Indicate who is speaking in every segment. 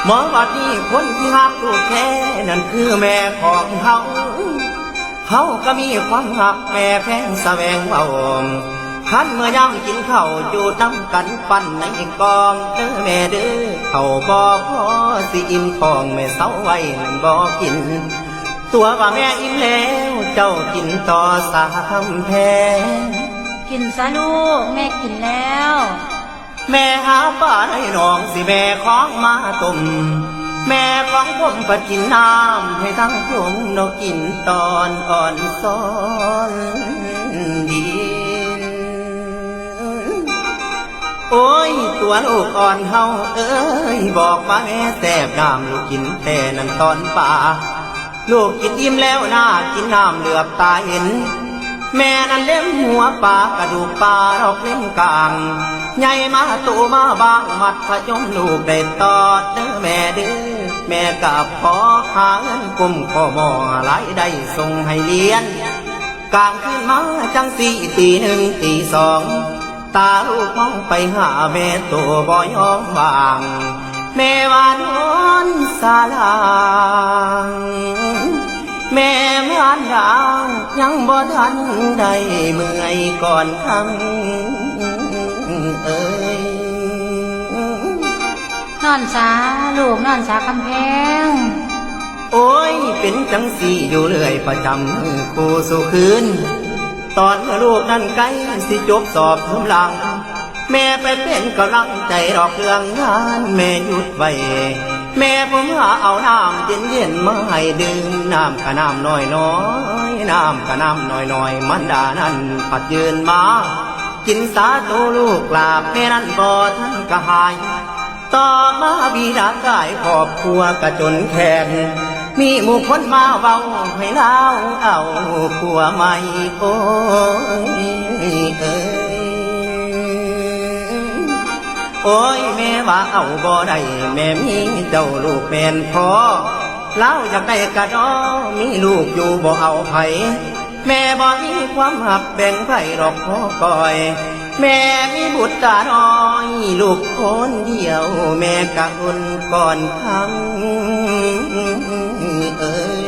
Speaker 1: หมอบัดนี้คนที่หักลูกแท้นั่นคือแม่ของเขาก็มีความหักแม่แพงแสวงเอาขันเมื่อย่ำกินข้าวจูดน้ำกันปั้นในกองเด้อแม่เด้อเขาบ่พอสิอิ่มท้องแม่เศร้าไว้นั่นบ่กินตัวว่าแม่อิ่มแล้วเจ้ากินต่อสามแพง
Speaker 2: กินซะลูกแม่กินแล้ว
Speaker 1: แม่หาปลาให้น้องสิแม่ของมาต้มแม่ของผมปัดกินน้ำให้ทั้งผมนกกินตอนอ่อนซ้อนดีโอ้ยตัวลูกอ่อนเฮาเอ้ยบอกมาแม่แสบน้ำลูกกินแต่นั่นตอนป่าลูกกินอิ่มแล้วน่ากินน้ำเหลือบตาเห็นแม่นั้นเล่มหัวปลากระดูกปลาดอกเล่มกลางใหญ่มาโตมาบางมัดพยมลูกได้ตอดเด้อแม่เด้อแม่กับขอหาเงินกุมข้อมอหลายได้ส่งให้เรียนกลางคืนมาจังสี่ตีหนึ่งตีสองตาลูกมองไปหาแม่ตัวบ่ยอมวางแม่วานอนสาลางแม่เมื่อนดาวยังบ่ทันได้เมื่อยก่อนคำเอ้ย
Speaker 2: นอนสาลูกนอนสาคำแพง
Speaker 1: โอ้ยเป็นจังสี่อยู่เรื่อยประจำคู่สู่คืนตอนเมื่อลูกนั้นใกล้สิจบสอบทุ่มหลังแม่ไปเป็นกำลังใจดอกเรื่องงานแม่หยุดไว้แม่ผมหาเอาน้ำเย็นมาให้ดื่มน้ำกะน้ำน้อยน้ำกะน้ำน้อยมันดานั้นปัดยืนมากินสาโตลูกลาบแม่นั้นบ่ท่านกะหายต่อมาบิดากายครอบครัวกะจนแขนมีหมู่คนมาเว้าให้เล่าเอาผัวใหม่โอ้ยโอ้ยแม่ว่าเอาบ่ได้แม่มีเจ้าลูกเป็นพอเล่าอยากได้กะดอมีลูกอยู่บ่เอาไผแม่บ่มีความหักแบ่งไผดอกพอก่อยแม่มีบุตรตาน้อยลูกคนเดียวแม่กะอุ่นก่อนคำเอ้ย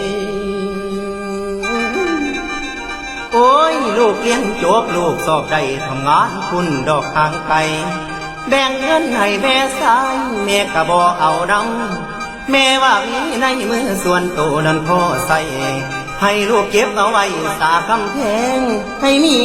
Speaker 1: โอ้ยลูกเรียนจบลูกสอบได้ทำงานคุณดอกทางไกลแบ่งเงินให้แม่สายแม่กะบ่เอาดังแม่ว่ามีในมือส่วนโตนั้นพอใส่ให้ลูกเก็บเอาไว้สาคำแพงให้มี